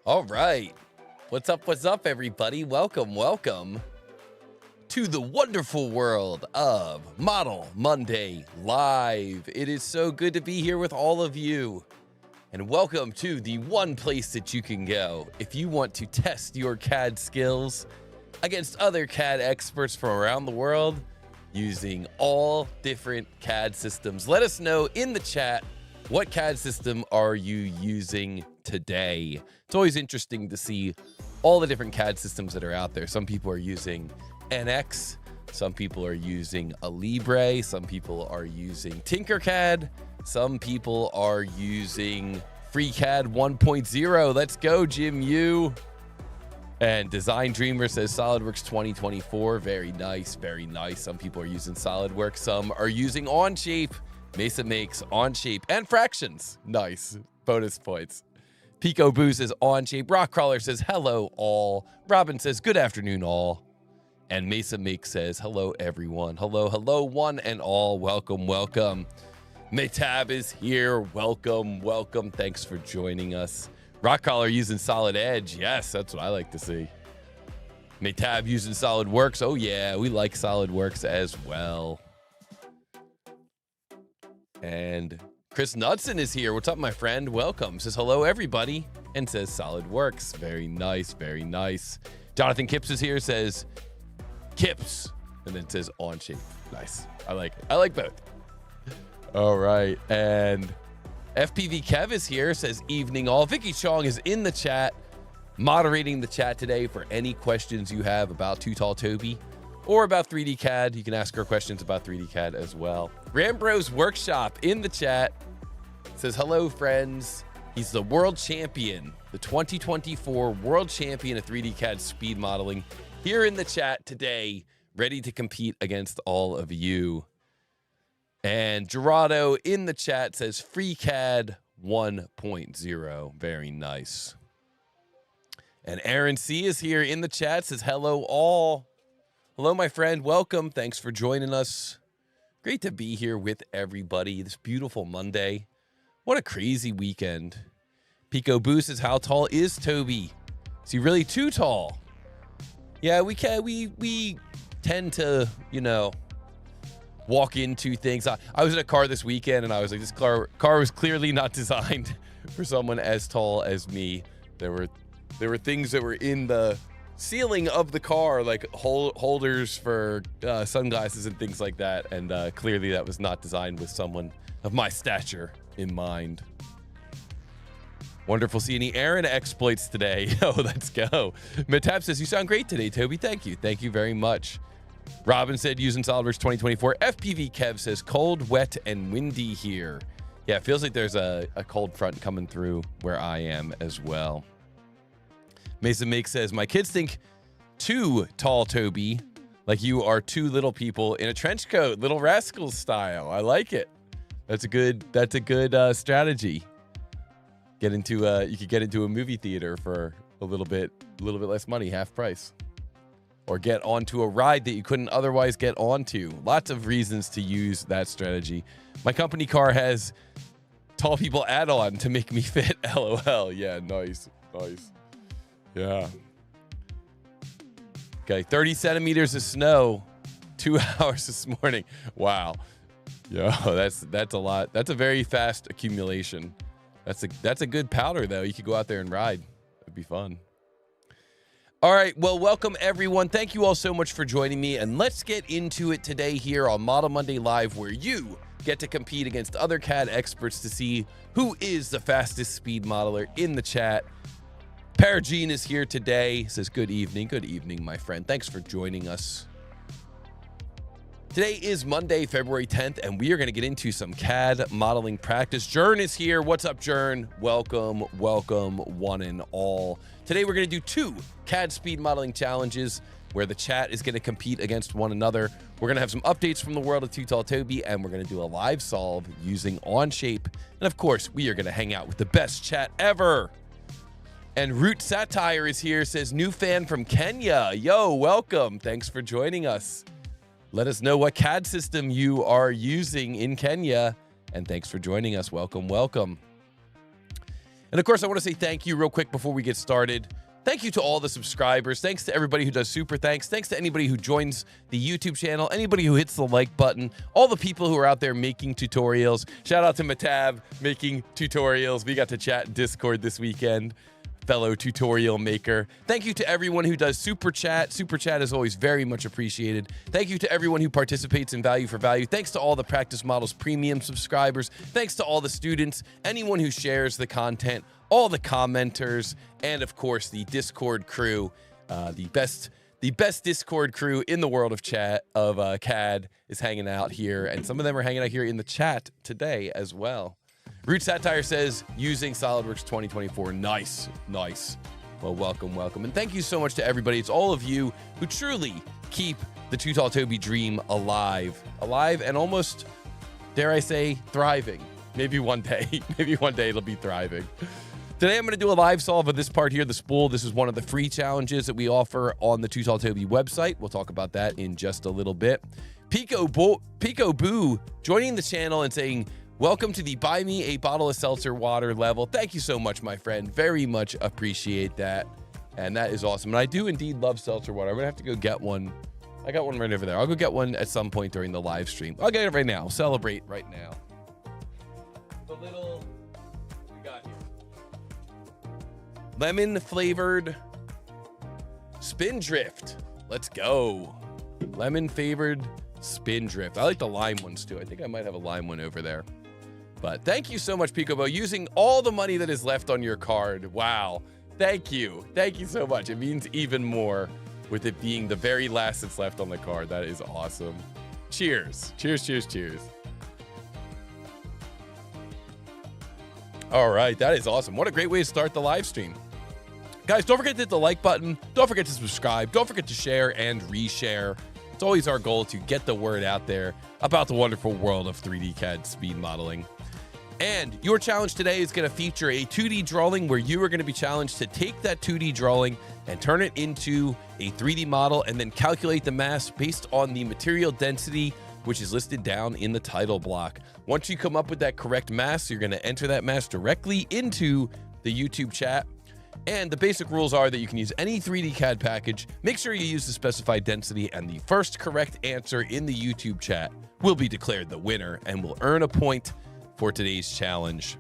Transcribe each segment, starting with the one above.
All right. What's up, everybody? Welcome to the wonderful world of Model Monday Live. It is so good to be here with all of you. And welcome to the one place that you can go if you want to test your CAD skills against other CAD experts from around the world using all different CAD systems. Let us know in the chat, what CAD system are you using today? It's always interesting to see all the different CAD systems that are out there. Some people are using NX, some people are using a Libre, some people are using Tinkercad, some people are using FreeCAD 1.0. Let's go, Jim Yu. And Design Dreamer says SolidWorks 2024. Very nice, very nice. Some people are using SolidWorks, some are using Onshape. Mesa makes Onshape and fractions. Nice. Bonus points. Pico Boo says Onshape. Rockcrawler says hello all. Robin says good afternoon all. And Mesa Makes says hello everyone. Hello one and all. Welcome. Maytab is here. Welcome. Thanks for joining us. Rockcrawler using Solid Edge. Yes, that's what I like to see. Maytab using SolidWorks. Oh yeah, we like SolidWorks as well. And Chris Knudsen is here. What's up, my friend? Welcome. Says hello, everybody. And says SolidWorks. Very nice. Jonathan Kipps is here. Says Kipps. And then says Onshape. Nice. I like it. I like both. All right. And FPV Kev is here. Says evening all. Vicky Chong is in the chat, moderating the chat today for any questions you have about TooTallToby or about 3D CAD. You can ask her questions about 3D CAD as well. Rambro's Workshop in the chat says, hello, friends. He's the world champion, the 2024 world champion of 3D CAD speed modeling, here in the chat today, ready to compete against all of you. And Gerardo in the chat says FreeCAD 1.0. Very nice. And Aaron C is here in the chat, says hello all. Hello, my friend. Welcome. Thanks for joining us. Great to be here with everybody this beautiful Monday. What a crazy weekend. Pico Boo says, how tall is Toby? Is he really too tall? Yeah, we tend to, walk into things. I was in a car this weekend and I was like, this car was clearly not designed for someone as tall as me. There were things that were in the ceiling of the car, like holders for sunglasses and things like that, and clearly that was not designed with someone of my stature in mind. Wonderful seeing the Aaron exploits today. Oh, let's go. Matap says, you sound great today, Toby. Thank you very much. Robin said using SolidWorks 2024. FPV Kev says cold, wet, and windy here. Yeah, it feels like there's a cold front coming through where I am as well. Mason Make says, my kids think TooTallToby like you are two little people in a trench coat, Little Rascals style. I like it. That's a good strategy. You could get into a movie theater for a little bit less money, half price. Or get onto a ride that you couldn't otherwise get onto. Lots of reasons to use that strategy. My company car has tall people add-on to make me fit. LOL. Yeah, nice. Yeah. Okay, 30 centimeters of snow, 2 hours this morning. Wow. Yeah, that's a lot. That's a very fast accumulation. That's a good powder, though. You could go out there and ride. It'd be fun. All right, well, welcome, everyone. Thank you all so much for joining me, and let's get into it today here on Model Monday Live, where you get to compete against other CAD experts to see who is the fastest speed modeler in the chat. Paragene is here today. Says, good evening, my friend. Thanks for joining us. Today is Monday, February 10th, and we are going to get into some CAD modeling practice. Jern is here. What's up, Jern? Welcome, one and all. Today, we're going to do 2 CAD speed modeling challenges where the chat is going to compete against one another. We're going to have some updates from the world of TooTallToby, and we're going to do a live solve using Onshape. And of course, we are going to hang out with the best chat ever. And Root Satire is here, says, new fan from Kenya. Yo, welcome. Thanks for joining us. Let us know what CAD system you are using in Kenya. And thanks for joining us. Welcome. And of course, I want to say thank you real quick before we get started. Thank you to all the subscribers. Thanks to everybody who does super thanks. Thanks to anybody who joins the YouTube channel, anybody who hits the like button, all the people who are out there making tutorials. Shout out to Matab making tutorials. We got to chat in Discord this weekend. Fellow tutorial maker. Thank you to everyone who does super chat. Super chat is always very much appreciated. Thank you to everyone who participates in Value for Value. Thanks to all the Practice Models Premium subscribers. Thanks to all the students, anyone who shares the content, all the commenters, and of course the Discord crew. The best Discord crew in the world of CAD is hanging out here, and some of them are hanging out here in the chat today as well. Root Satire says, using SolidWorks 2024. Nice. Well, welcome. And thank you so much to everybody. It's all of you who truly keep the TooTallToby dream alive and almost, dare I say, thriving. Maybe one day it'll be thriving. Today, I'm going to do a live solve of this part here, the spool. This is one of the free challenges that we offer on the TooTallToby website. We'll talk about that in just a little bit. Pico Boo joining the channel and saying, welcome to the Buy Me a Bottle of Seltzer Water level. Thank you so much, my friend. Very much appreciate that. And that is awesome. And I do indeed love seltzer water. I'm going to have to go get one. I got one right over there. I'll go get one at some point during the live stream. I'll get it right now. Celebrate right now. The little we got here. Lemon flavored Spindrift. Let's go. Lemon flavored Spindrift. I like the lime ones too. I think I might have a lime one over there. But thank you so much, Picobo, using all the money that is left on your card. Wow. Thank you. Thank you so much. It means even more with it being the very last that's left on the card. That is awesome. Cheers. Cheers. All right. That is awesome. What a great way to start the live stream. Guys, don't forget to hit the like button. Don't forget to subscribe. Don't forget to share and reshare. It's always our goal to get the word out there about the wonderful world of 3D CAD speed modeling. And your challenge today is going to feature a 2D drawing where you are going to be challenged to take that 2D drawing and turn it into a 3D model and then calculate the mass based on the material density, which is listed down in the title block. Once you come up with that correct mass, you're going to enter that mass directly into the YouTube chat. And the basic rules are that you can use any 3D CAD package. Make sure you use the specified density, and the first correct answer in the YouTube chat will be declared the winner and will earn a point for today's challenge.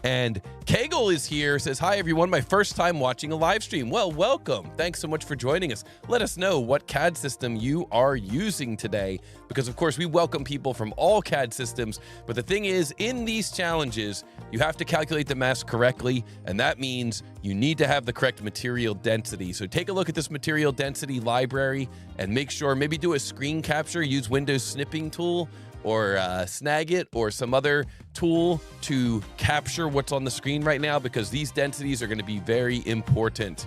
And Kegel is here, says, hi everyone, my first time watching a live stream. Well, welcome. Thanks so much for joining us. Let us know what CAD system you are using today, because of course we welcome people from all CAD systems. But the thing is, in these challenges, you have to calculate the mass correctly, and that means you need to have the correct material density. So take a look at this material density library and make sure, maybe do a screen capture, use Windows snipping tool, or Snagit or some other tool to capture what's on the screen right now, because these densities are going to be very important.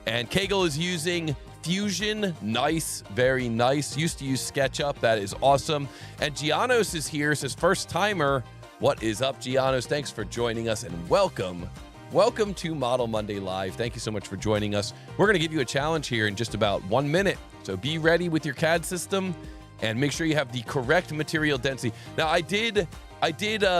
And Kegel is using Fusion. Nice, very nice. Used to use SketchUp. That is awesome. And Gianos is here, says first timer. What is up, Gianos? Thanks for joining us and welcome. Welcome to Model Monday Live. Thank you so much for joining us. We're going to give you a challenge here in just about 1 minute. So be ready with your CAD system and make sure you have the correct material density. Now, I did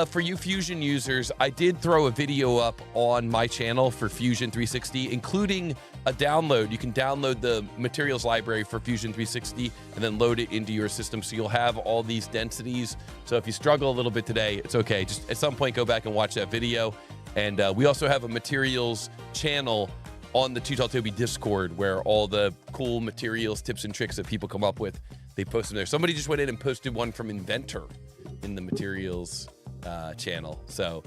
for you Fusion users, I did throw a video up on my channel for Fusion 360, including a download. You can download the materials library for Fusion 360 and then load it into your system, so you'll have all these densities. So if you struggle a little bit today, it's okay. Just at some point, go back and watch that video. And we also have a materials channel on the TooTallToby Discord where all the cool materials, tips, and tricks that people come up with, they post them there. Somebody just went in and posted one from Inventor in the materials channel. So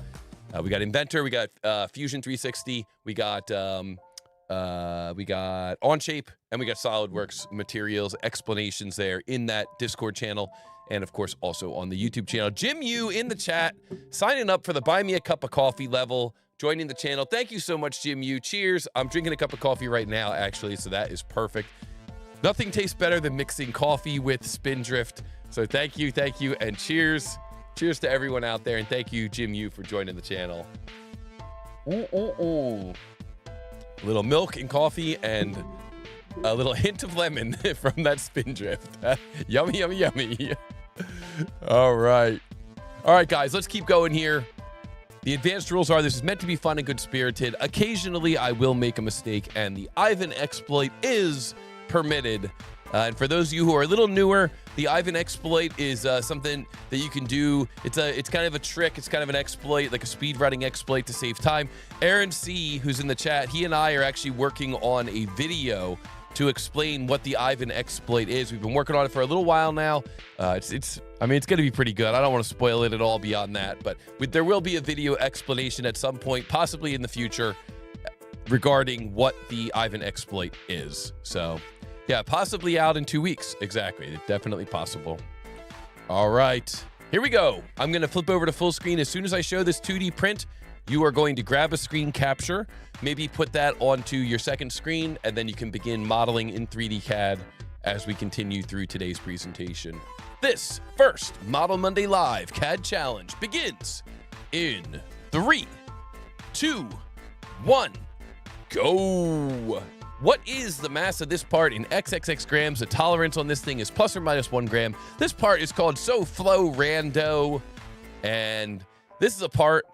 we got Inventor, we got Fusion 360, we got Onshape, and we got SolidWorks materials explanations there in that Discord channel. And of course, also on the YouTube channel. Jim Yu in the chat, signing up for the Buy Me a Cup of Coffee level, joining the channel. Thank you so much, Jim Yu. Cheers. I'm drinking a cup of coffee right now, actually, so that is perfect. Nothing tastes better than mixing coffee with Spindrift. So thank you, and cheers. Cheers to everyone out there, and thank you, Jim Yu, for joining the channel. A little milk and coffee and a little hint of lemon from that Spindrift. Yummy, yummy, yummy. All right, guys, let's keep going here. The advanced rules are this is meant to be fun and good-spirited. Occasionally, I will make a mistake, and the Ivan exploit is permitted. And for those of you who are a little newer, the Ivan exploit is something that you can do. It's kind of a trick. It's kind of an exploit, like a speedrunning exploit to save time. Aaron C., who's in the chat, he and I are actually working on a video to explain what the Ivan exploit is. We've been working on it for a little while now. I mean, it's going to be pretty good. I don't want to spoil it at all beyond that, but there will be a video explanation at some point, possibly in the future, regarding what the Ivan exploit is. So, yeah, possibly out in 2 weeks. Exactly. It's definitely possible. All right, here we go. I'm going to flip over to full screen. As soon as I show this 2D print, you are going to grab a screen capture, maybe put that onto your second screen, and then you can begin modeling in 3D CAD as we continue through today's presentation. This first Model Monday Live CAD Challenge begins in 3, 2, 1, go. What is the mass of this part in XXX grams? The tolerance on this thing is plus or minus 1 gram. This part is called SoFloRando, and this is a part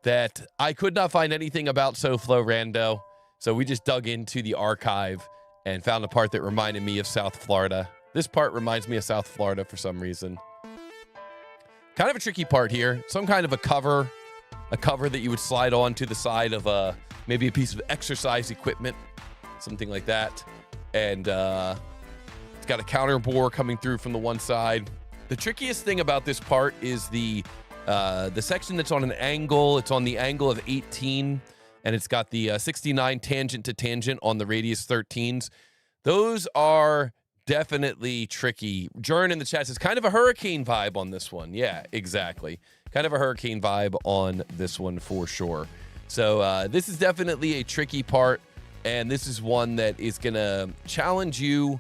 that I could not find anything about SoFloRando, so we just dug into the archive and found a part that reminded me of South Florida. This part reminds me of South Florida for some reason. Kind of a tricky part here. Some kind of a cover that you would slide on to the side of maybe a piece of exercise equipment, something like that. And it's got a counter bore coming through from the one side. The trickiest thing about this part is the section that's on an angle. It's on the angle of 18, and it's got the 69 tangent to tangent on the radius 13s. Those are definitely tricky. Jern in the chat says kind of a hurricane vibe on this one. Yeah, exactly. Kind of a hurricane vibe on this one for sure. So this is definitely a tricky part, and this is one that is going to challenge you.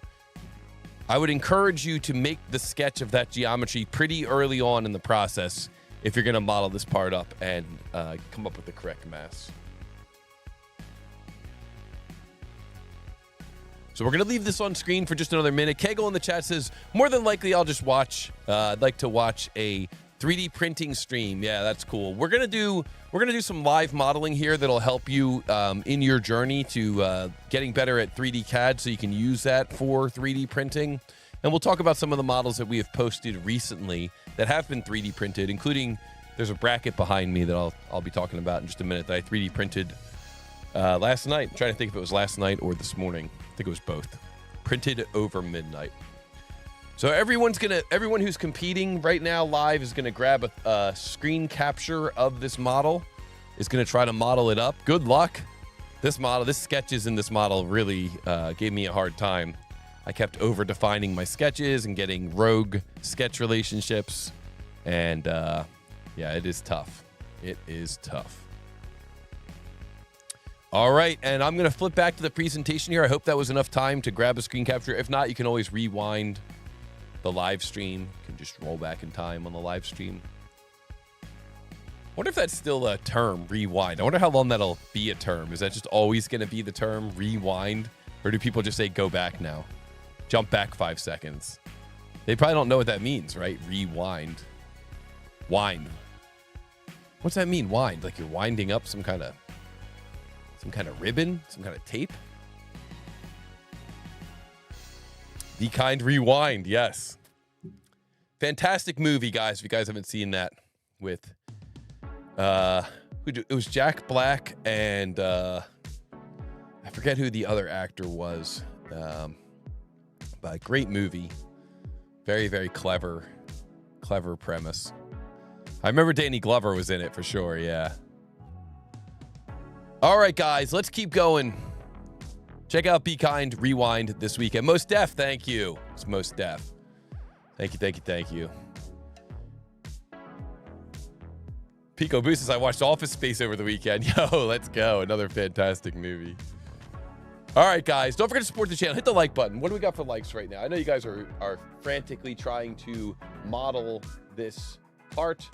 I would encourage you to make the sketch of that geometry pretty early on in the process if you're going to model this part up and come up with the correct mass. So we're going to leave this on screen for just another minute. Kegel in the chat says, more than likely I'll just watch, I'd like to watch a 3D printing stream. Yeah, that's cool. We're going to do some live modeling here that'll help you in your journey to getting better at 3D CAD so you can use that for 3D printing. And we'll talk about some of the models that we have posted recently that have been 3D printed, including there's a bracket behind me that I'll be talking about in just a minute that I 3D printed last night. I'm trying to think if it was last night or this morning. I think it was both. Printed over midnight. So everyone who's competing right now live is gonna grab a screen capture of this model, is gonna try to model it up. Good luck. This sketches in this model really gave me a hard time. I kept over defining my sketches and getting rogue sketch relationships. And yeah, it is tough. It is tough. All right, and I'm going to flip back to the presentation here. I hope that was enough time to grab a screen capture. If not, you can always rewind the live stream. You can just roll back in time on the live stream. I wonder if that's still a term, rewind. I wonder how long that'll be a term. Is that just always going to be the term, rewind? Or do people just say go back now? Jump back 5 seconds. They probably don't know what that means, right? Rewind. Wind. What's that mean, wind? Like you're winding up some kind of ribbon, some kind of tape. The kind rewind, yes. Fantastic movie, guys. If you guys haven't seen that, with it was Jack Black and I forget who the other actor was. But great movie. Very, very clever premise. I remember Danny Glover was in it for sure, yeah. All right, guys, let's keep going. Check out Be Kind Rewind this weekend. Most Def, thank you. It's Most Def. Thank you. Pico Boostis, I watched Office Space over the weekend. Yo, let's go. Another fantastic movie. All right, guys, don't forget to support the channel. Hit the like button. What do we got for likes right now? I know you guys are frantically trying to model this part.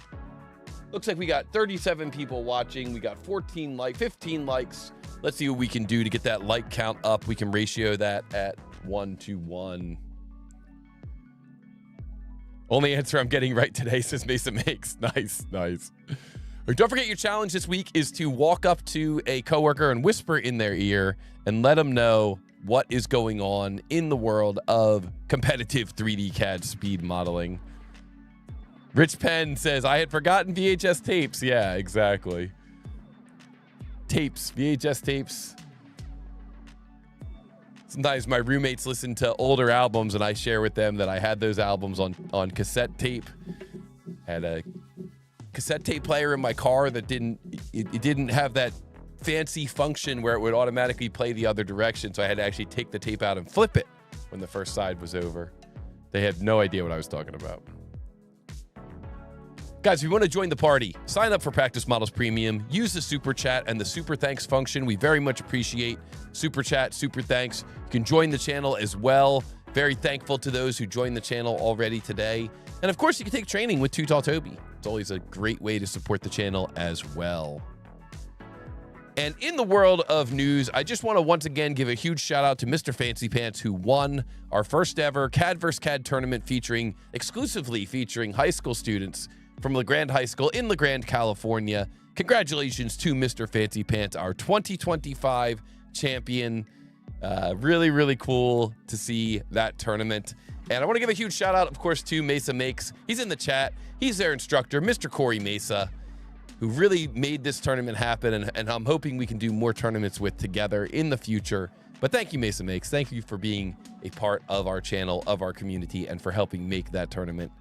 Looks like we got 37 people watching. We got 15 likes. Let's see what we can do to get that like count up. We can ratio that at 1 to 1. Only answer I'm getting right today, says Mason Makes. Nice. Don't forget your challenge this week is to walk up to a coworker and whisper in their ear and let them know what is going on in the world of competitive 3D CAD speed modeling. Rich Penn says, I had forgotten VHS tapes. Yeah, exactly. Tapes, VHS tapes. Sometimes my roommates listen to older albums and I share with them that I had those albums on cassette tape. I had a cassette tape player in my car that didn't have that fancy function where it would automatically play the other direction, so I had to actually take the tape out and flip it when the first side was over. They had no idea what I was talking about. Guys, if you want to join the party, sign up for Practice Models Premium, use the Super Chat and the Super Thanks function. We very much appreciate Super Chat, Super Thanks. You can join the channel as well. Very thankful to those who joined the channel already today. And of course, you can take training with TooTallToby. It's always a great way to support the channel as well. And in the world of news, I just want to once again give a huge shout out to Mr. Fancy Pants, who won our first ever CAD vs. CAD tournament exclusively featuring high school students from LeGrand High School in LeGrand, California. Congratulations to Mr. Fancy Pants, our 2025 champion. Really, really cool to see that tournament. And I want to give a huge shout out, of course, to Mesa Makes. He's in the chat. He's their instructor, Mr. Corey Mesa, who really made this tournament happen. And I'm hoping we can do more tournaments with together in the future. But thank you, Mesa Makes. Thank you for being a part of our channel, of our community, and for helping make that tournament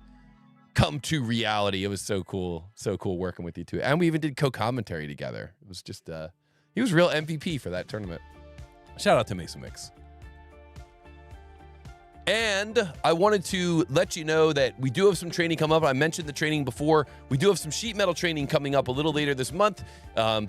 come to reality. It was so cool working with you too. And we even did co-commentary together. It was just, he was real MVP for that tournament. Shout out to Mesa Mix. And I wanted to let you know that we do have some training come up. I mentioned the training before. We do have some sheet metal training coming up a little later this month.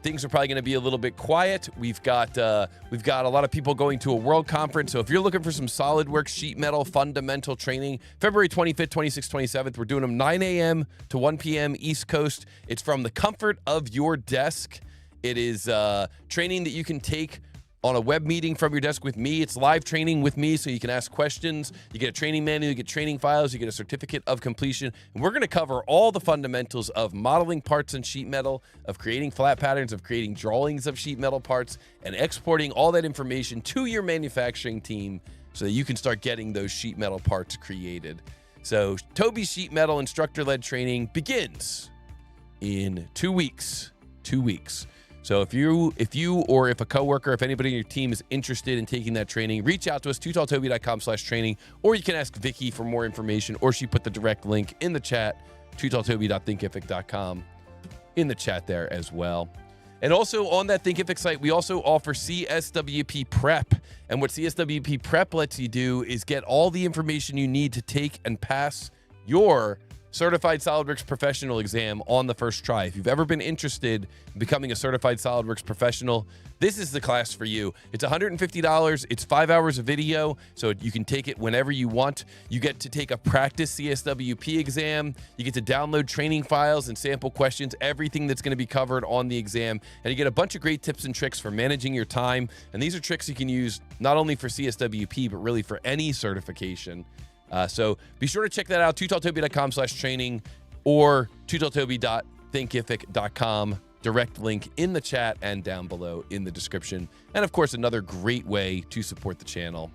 Things are probably going to be a little bit quiet. We've got a lot of people going to a world conference. So if you're looking for some SolidWorks sheet metal fundamental training, February 25th, 26th, 27th, we're doing them 9 a.m. to 1 p.m. East Coast. It's from the comfort of your desk. It is training that you can take on a web meeting from your desk with me. It's live training with me, so you can ask questions. You get a training manual, you get training files, you get a certificate of completion. And we're going to cover all the fundamentals of modeling parts in sheet metal, of creating flat patterns, of creating drawings of sheet metal parts, and exporting all that information to your manufacturing team so that you can start getting those sheet metal parts created. So Toby Sheet Metal instructor-led training begins in 2 weeks. 2 weeks. So if you or if a coworker, if anybody in your team is interested in taking that training, reach out to us, TooTallToby.com/training, or you can ask Vicky for more information, or she put the direct link in the chat, TooTallToby.thinkific.com, in the chat there as well. And also on that Thinkific site, we also offer CSWP Prep. And what CSWP Prep lets you do is get all the information you need to take and pass your Certified SolidWorks Professional exam on the first try. If you've ever been interested in becoming a Certified SolidWorks Professional, this is the class for you. It's $150. It's 5 hours of video, so you can take it whenever you want. You get to take a practice CSWP exam. You get to download training files and sample questions, everything that's going to be covered on the exam. And you get a bunch of great tips and tricks for managing your time. And these are tricks you can use not only for CSWP, but really for any certification. So be sure to check that out, TooTallToby.com/training or TooTallToby.thinkific.com. Direct link in the chat and down below in the description. And of course, another great way to support the channel.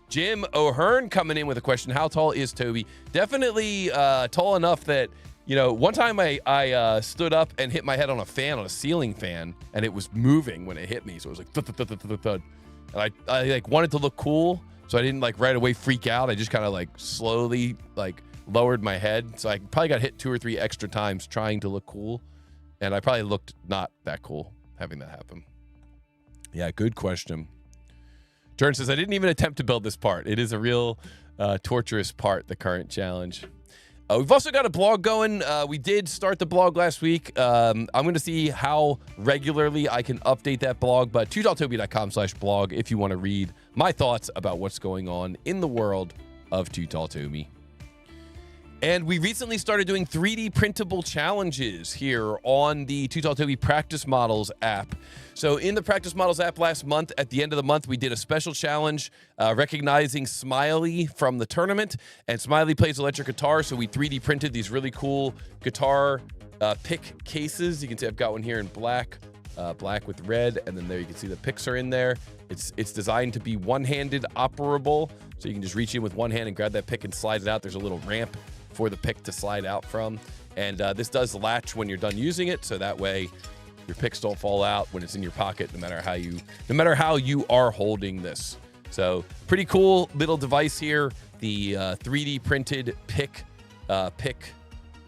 Jim O'Hearn coming in with a question. How tall is Toby? Definitely tall enough that, you know, one time I stood up and hit my head on a fan, on a ceiling fan, and it was moving when it hit me. So it was like thud, thud, thud, thud, thud. And I like wanted to look cool. So I didn't like right away freak out. I just kind of like slowly like lowered my head. So I probably got hit 2 or 3 extra times trying to look cool. And I probably looked not that cool having that happen. Yeah, good question. Jordan says, I didn't even attempt to build this part. It is a real torturous part, the current challenge. We've also got a blog going. We did start the blog last week. I'm going to see how regularly I can update that blog, but TooTallToby.com/blog if you want to read my thoughts about what's going on in the world of TooTallToby. And we recently started doing 3D printable challenges here on the TooTallToby Practice Models app. So in the Practice Models app last month, at the end of the month, we did a special challenge recognizing Smiley from the tournament. And Smiley plays electric guitar, so we 3D printed these really cool guitar pick cases. You can see I've got one here in black, black with red, and then there you can see the picks are in there. It's designed to be one-handed operable, so you can just reach in with one hand and grab that pick and slide it out. There's a little ramp for the pick to slide out from, and this does latch when you're done using it, so that way your picks don't fall out when it's in your pocket, no matter how you are holding this. So pretty cool little device here, the 3D printed pick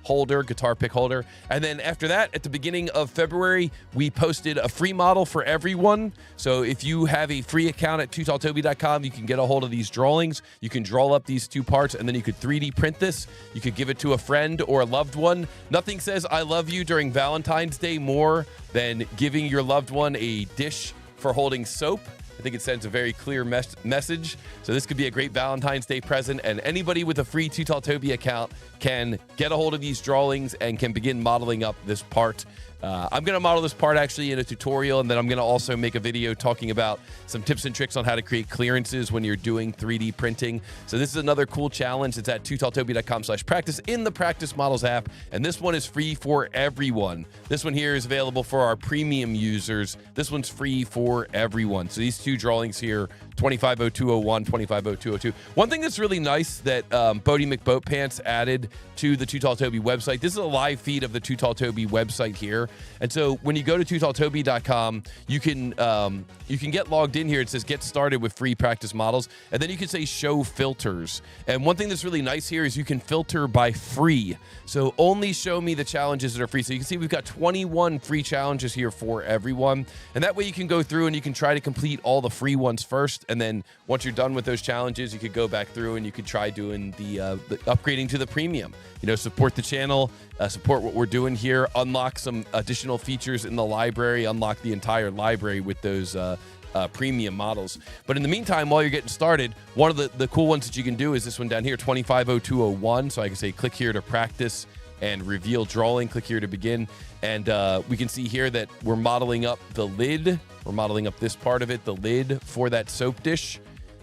holder, guitar pick holder. And then after that, at the beginning of February, we posted a free model for everyone. So if you have a free account at TooTallToby.com, you can get a hold of these drawings. You can draw up these two parts, and then you could 3D print this. You could give it to a friend or a loved one. Nothing says I love you during Valentine's Day more than giving your loved one a dish for holding soap. I think it sends a very clear message. So this could be a great Valentine's Day present, and anybody with a free TooTallToby account can get a hold of these drawings and can begin modeling up this part. I'm going to model this part actually in a tutorial, and then I'm going to also make a video talking about some tips and tricks on how to create clearances when you're doing 3D printing. So this is another cool challenge. It's at TooTallToby.com/practice in the Practice Models app, and this one is free for everyone. This one here is available for our premium users. This one's free for everyone. So these two drawings here, 250201, 250202. One thing that's really nice that Bodie McBoatpants added to the TooTallToby website, this is a live feed of the TooTallToby website here. And so when you go to TooTallToby.com, you can get logged in here. It says get started with free practice models, and then you can say show filters. And one thing that's really nice here is you can filter by free. So only show me the challenges that are free. So you can see we've got 21 free challenges here for everyone. And that way you can go through and you can try to complete all the free ones first. And then once you're done with those challenges, you could go back through and you could try doing the upgrading to the premium. You know, support the channel, support what we're doing here, unlock some additional features in the library, unlock the entire library with those premium models. But in the meantime, while you're getting started, one of the cool ones that you can do is this one down here, 250201. So I can say click here to practice and reveal drawing, click here to begin. And we can see here that we're modeling up the lid. We're modeling up this part of it, the lid for that soap dish.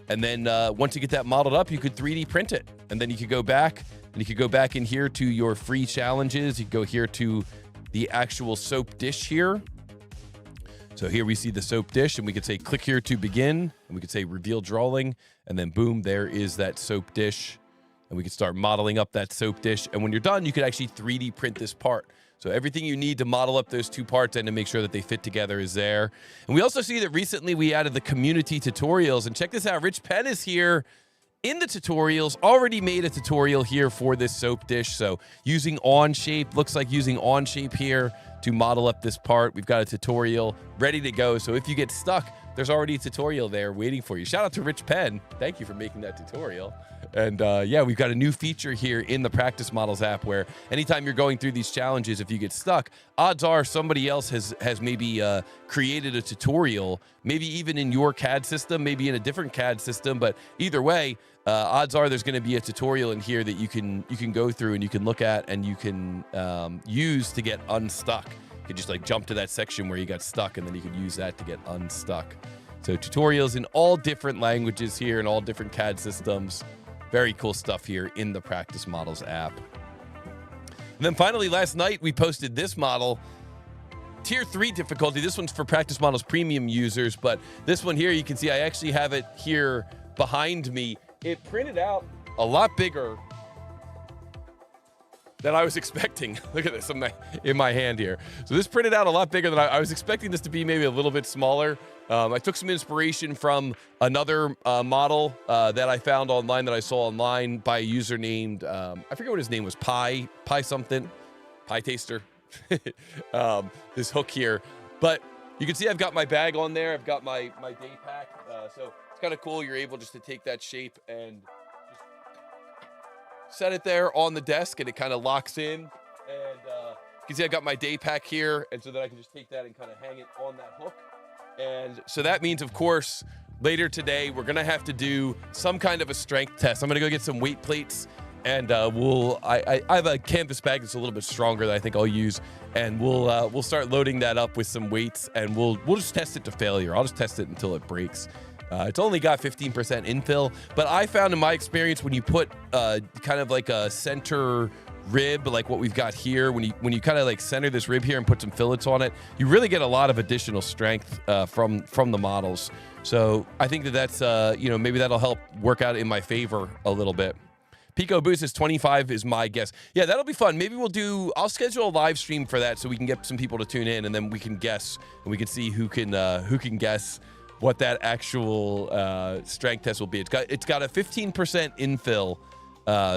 And then once you get that modeled up, you could 3D print it. And then you could go back and you could go back in here to your free challenges. You could go here to the actual soap dish here. So here we see the soap dish, and we could say click here to begin, and we could say reveal drawing, and then boom, there is that soap dish. And we can start modeling up that soap dish. And when you're done, you could actually 3D print this part. So everything you need to model up those two parts and to make sure that they fit together is there. And we also see that recently we added the community tutorials. And check this out, Rich Penn is here in the tutorials, already made a tutorial here for this soap dish. So using onshape, looks like using onshape here to model up this part. We've got a tutorial ready to go. So if you get stuck, there's already a tutorial there waiting for you. Shout out to Rich Penn. Thank you for making that tutorial. And yeah, we've got a new feature here in the Practice Models app where anytime you're going through these challenges, if you get stuck, odds are somebody else has maybe created a tutorial, maybe even in your CAD system, maybe in a different CAD system, but either way, odds are there's going to be a tutorial in here that you can go through and you can look at and you can use to get unstuck. You could just like jump to that section where you got stuck, and then you could use that to get unstuck. So tutorials in all different languages here and all different CAD systems. Very cool stuff here in the Practice Models app. And then finally, last night, we posted this model. Tier 3 difficulty. This one's for Practice Models Premium users, but this one here, you can see I actually have it here behind me. It printed out a lot bigger than I was expecting. Look at this in my hand here. So this printed out a lot bigger than I was expecting this to be, maybe a little bit smaller. I took some inspiration from another model that I found online, that I saw online by a user named, I forget what his name was, Pie something, Pie Taster. This hook here. But you can see I've got my bag on there. I've got my day pack. So it's kind of cool. You're able just to take that shape and just set it there on the desk, and it kind of locks in. And you can see I got my day pack here, and so that I can just take that and kind of hang it on that hook. And so that means, of course, later today, we're going to have to do some kind of a strength test. I'm going to go get some weight plates and I have a canvas bag that's a little bit stronger that I think I'll use, and we'll start loading that up with some weights, and we'll just test it to failure. I'll just test it until it breaks. It's only got 15% infill, but I found in my experience when you put kind of like a center rib, like what we've got here, when you kind of like center this rib here and put some fillets on it, you really get a lot of additional strength from the models. So I think that's maybe that'll help work out in my favor a little bit. Pico Boost is 25 is my guess. Yeah, that'll be fun. Maybe I'll schedule a live stream for that so we can get some people to tune in, and then we can guess, and we can see who can guess what that actual strength test will be. It's got a 15% infill,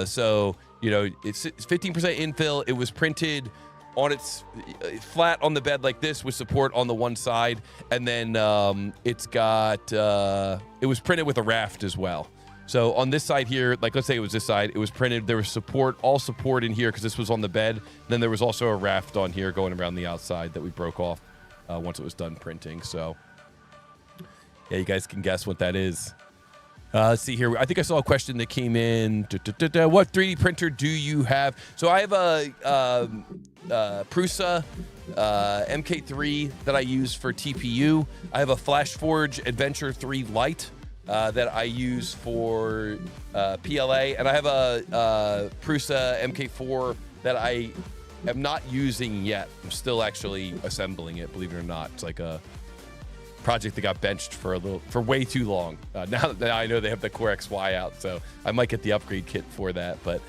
so it's 15% infill. It was printed on its flat on the bed like this with support on the one side, and then it was printed with a raft as well. So on this side here, like let's say it was this side, it was printed, there was all support in here because this was on the bed. Then there was also a raft on here going around the outside that we broke off once it was done printing. So yeah, you guys can guess what that is. Let's see here. I think I saw a question that came in. What 3D printer do you have? So I have a Prusa MK3 that I use for TPU. I have a FlashForge Adventure 3 Lite that I use for PLA, and I have a Prusa MK4 that I am not using yet. I'm still actually assembling it, believe it or not. It's like a project that got benched for way too long. Now that I know they have the Core XY out, so I might get the upgrade kit for that. But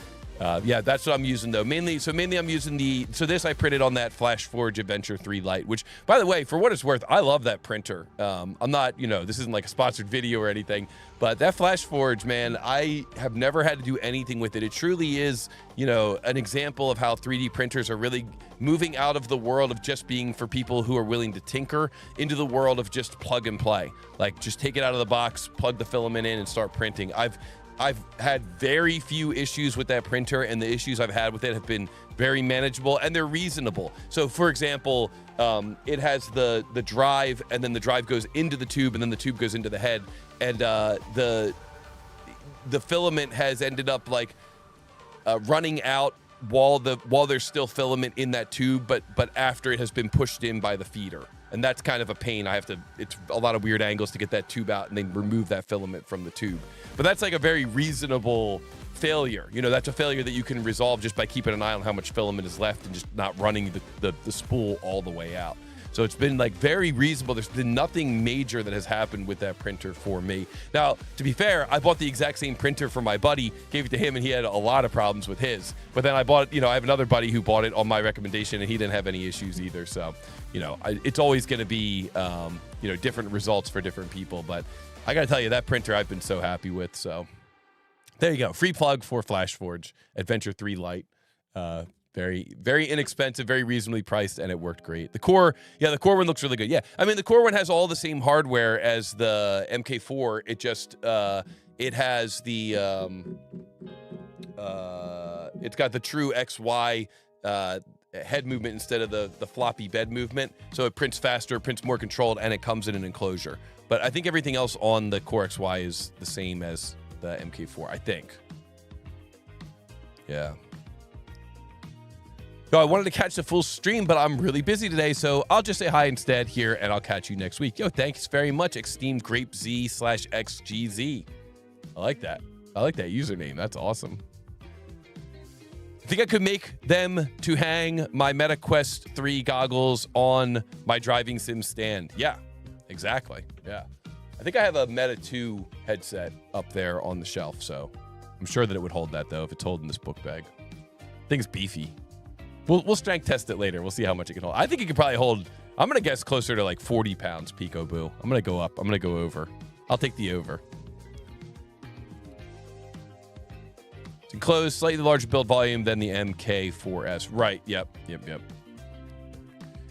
yeah, that's what I'm using though. Mainly I'm using this I printed on that FlashForge Adventure 3 Lite, which by the way, for what it's worth, I love that printer. I'm not, this isn't like a sponsored video or anything, but that FlashForge, man, I have never had to do anything with it. It truly is, an example of how 3D printers are really moving out of the world of just being for people who are willing to tinker into the world of just plug and play. Like just take it out of the box, plug the filament in and start printing. I've had very few issues with that printer, and the issues I've had with it have been very manageable, and they're reasonable. So for example, it has the drive, and then the drive goes into the tube, and then the tube goes into the head, and the filament has ended up like running out while there's still filament in that tube, but after it has been pushed in by the feeder. And that's kind of a pain. It's a lot of weird angles to get that tube out and then remove that filament from the tube. But that's like a very reasonable failure. That's a failure that you can resolve just by keeping an eye on how much filament is left and just not running the spool all the way out. So it's been like very reasonable. There's been nothing major that has happened with that printer for me. Now, to be fair, I bought the exact same printer for my buddy, gave it to him, and he had a lot of problems with his. But then I bought it, I have another buddy who bought it on my recommendation, and he didn't have any issues either. So, it's always going to be, different results for different people. But I got to tell you, that printer I've been so happy with. So there you go. Free plug for FlashForge Adventure 3 Lite. Very, very inexpensive, very reasonably priced, and it worked great. The core one looks really good. Yeah, I mean, the core one has all the same hardware as the MK4. It just, it has the, it's got the true XY head movement instead of the floppy bed movement. So it prints faster, prints more controlled, and it comes in an enclosure. But I think everything else on the Core XY is the same as the MK4, I think. Yeah. So I wanted to catch the full stream, but I'm really busy today, so I'll just say hi instead here, and I'll catch you next week. Yo, thanks very much, Extreme Grape Z /XGZ. I like that. I like that username. That's awesome. I think I could make them to hang my MetaQuest 3 goggles on my driving sim stand. Yeah, exactly. Yeah. I think I have a Meta 2 headset up there on the shelf, so I'm sure that it would hold that, though, if it's holding this book bag. Thing's beefy. We'll strength test it later. We'll see how much it can hold. I think it could probably hold, I'm going to guess closer to like 40 pounds, Pico Boo. I'm going to go up. I'm going to go over. I'll take the over. It's enclosed, slightly larger build volume than the MK4S. Right. Yep.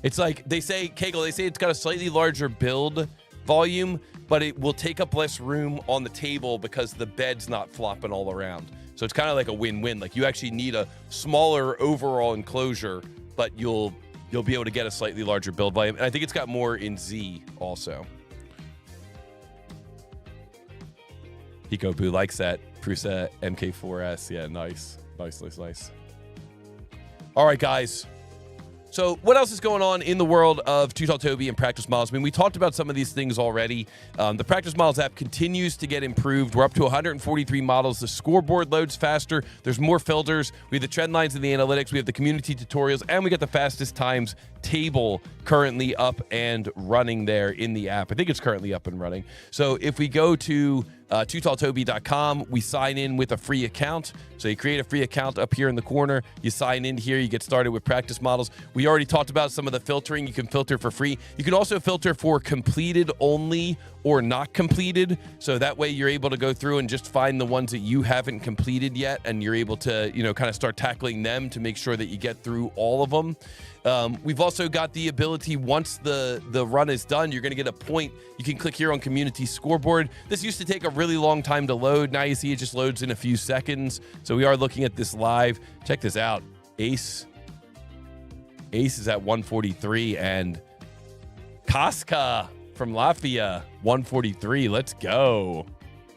It's like they say, Kegel, they say it's got a slightly larger build volume, but it will take up less room on the table because the bed's not flopping all around. So it's kind of like a win-win. Like you actually need a smaller overall enclosure, but you'll be able to get a slightly larger build volume. And I think it's got more in Z also. Pico Boo likes that. Prusa MK4S. Yeah, nice. Nice. All right, guys. So what else is going on in the world of TooTallToby and practice models? I mean, we talked about some of these things already. The practice models app continues to get improved. We're up to 143 models. The scoreboard loads faster. There's more filters. We have the trend lines in the analytics. We have the community tutorials, and we got the fastest times table currently up and running there in the app. I think it's currently up and running. So if we go to TooTallToby.com, we sign in with a free account. So you create a free account up here in the corner. You sign in here. You get started with practice models. We already talked about some of the filtering. You can filter for free. You can also filter for completed only or not completed. So that way you're able to go through and just find the ones that you haven't completed yet, and you're able to, kind of start tackling them to make sure that you get through all of them. We've also got the ability, once the run is done, you're going to get a point. You can click here on Community Scoreboard. This used to take a really long time to load. Now you see it just loads in a few seconds. So we are looking at this live. Check this out. Ace is at 143, and Kaska from Latvia, 143. Let's go.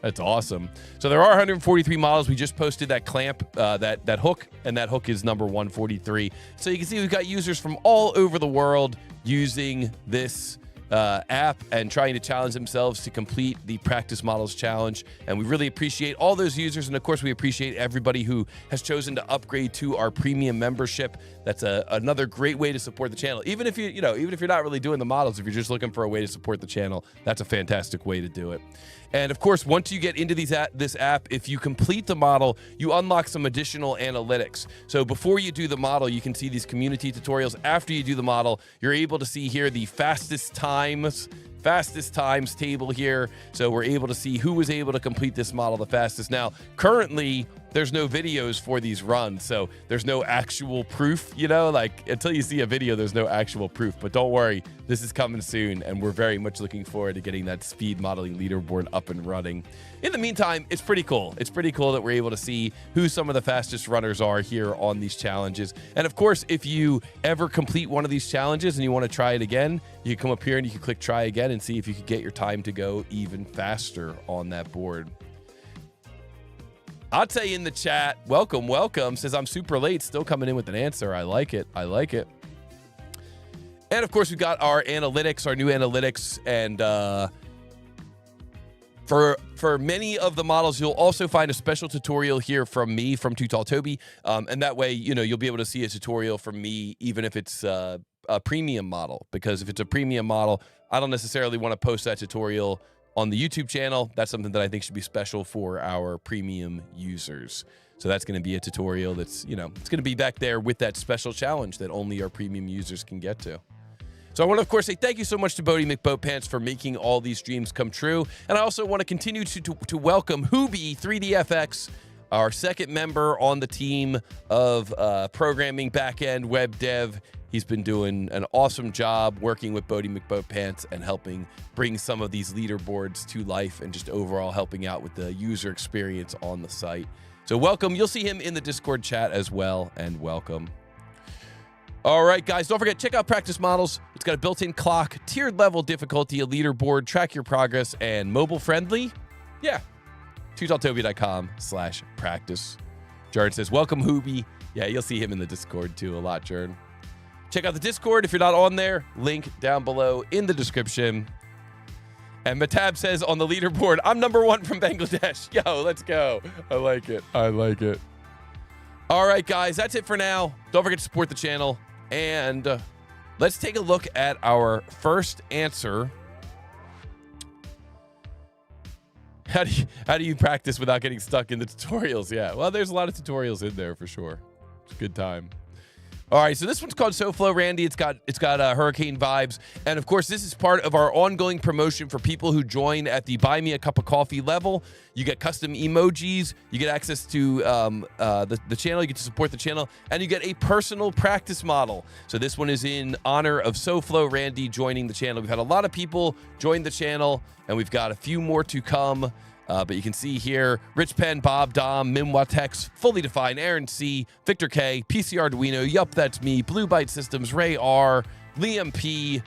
That's awesome. So there are 143 models. We just posted that clamp, that hook, and that hook is number 143. So you can see we've got users from all over the world using this app and trying to challenge themselves to complete the practice models challenge. And we really appreciate all those users. And of course, we appreciate everybody who has chosen to upgrade to our premium membership. That's another great way to support the channel. Even if even if you're not really doing the models, if you're just looking for a way to support the channel, that's a fantastic way to do it. And of course, once you get into this app, if you complete the model, you unlock some additional analytics. So before you do the model, you can see these community tutorials. After you do the model, you're able to see here the fastest times table here. So we're able to see who was able to complete this model the fastest. Now, currently, there's no videos for these runs, so there's no actual proof, like until you see a video, there's no actual proof. But don't worry, this is coming soon, and we're very much looking forward to getting that speed modeling leaderboard up and running. In the meantime, it's pretty cool. It's pretty cool that we're able to see who some of the fastest runners are here on these challenges. And of course, if you ever complete one of these challenges and you want to try it again, you can come up here and you can click try again and see if you could get your time to go even faster on that board. I'll tell you in the chat, welcome, says I'm super late, still coming in with an answer. I like it. And of course, we've got our analytics, our new analytics, and for many of the models, you'll also find a special tutorial here from me, from TooTallToby, and that way, you'll be able to see a tutorial from me, even if it's a premium model, because if it's a premium model, I don't necessarily want to post that tutorial on the YouTube channel. That's something that I think should be special for our premium users. So that's going to be a tutorial that's, it's going to be back there with that special challenge that only our premium users can get to. So I want to, of course, say thank you so much to Bodie McBoatpants for making all these dreams come true. And I also want to continue to welcome Hooby 3DFX, our second member on the team of programming, backend, web dev. He's been doing an awesome job working with Bodie McBoatpants and helping bring some of these leaderboards to life and just overall helping out with the user experience on the site. So welcome. You'll see him in the Discord chat as well, and welcome. All right, guys, don't forget, check out Practice Models. It's got a built-in clock, tiered level difficulty, a leaderboard, track your progress, and mobile friendly. Yeah, TooTallToby.com/practice. Jared says, welcome, Hooby. Yeah, you'll see him in the Discord too a lot, Jared. Check out the Discord if you're not on there. Link down below in the description. And Matab says on the leaderboard, I'm #1 from Bangladesh. Yo, let's go. I like it. All right, guys, that's it for now. Don't forget to support the channel. And let's take a look at our first answer. How do you practice without getting stuck in the tutorials? Yeah, well, there's a lot of tutorials in there for sure. It's a good time. All right, so this one's called SoFloRando. It's got hurricane vibes, and of course, this is part of our ongoing promotion for people who join at the Buy Me a Cup of Coffee level. You get custom emojis, you get access to the channel, you get to support the channel, and you get a personal practice model. So this one is in honor of SoFloRando joining the channel. We've had a lot of people join the channel, and we've got a few more to come. But you can see here, Rich Pen, Bob, Dom, Mimwatex, Fully Defined, Aaron C, Victor K, PC Arduino, Yup, That's Me, Blue Byte Systems, Ray R, Liam P,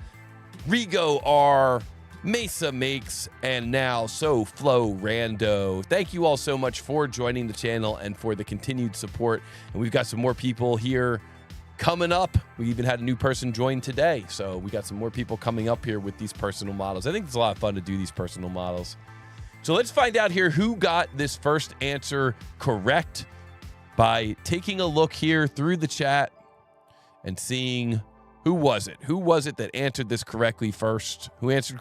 Rigo R, Mesa Makes, and now SoFloRando. Thank you all so much for joining the channel and for the continued support. And we've got some more people here coming up. We even had a new person join today. So we got some more people coming up here with these personal models. I think it's a lot of fun to do these personal models. So let's find out here who got this first answer correct by taking a look here through the chat and seeing who was it that answered this correctly first. Who answered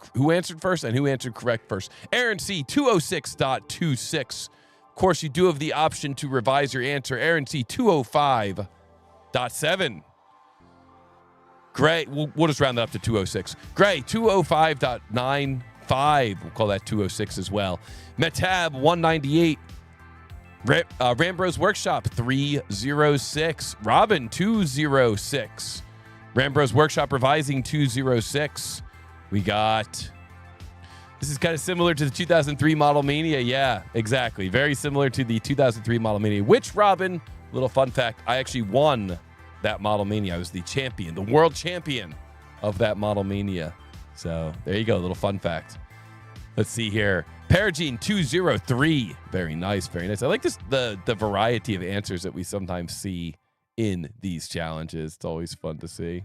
first and who answered correct first. Aaron C 206.26. Of course, you do have the option to revise your answer. Aaron C 205.7. Gray, we'll just round that up to 206. Gray 205.95. We'll call that 206 as well. Metab 198. Rambro's Workshop 306. Robin 206. Rambro's Workshop Revising 206. We got, this is kind of similar to the 2003 Model Mania. Yeah, exactly. Very similar to the 2003 Model Mania, which, Robin, little fun fact, I actually won that Model Mania. I was the champion, the world champion of that Model Mania. So there you go, little fun fact. Let's see here. Paragene 203. Very nice, very nice. I like this, the variety of answers that we sometimes see in these challenges. It's always fun to see.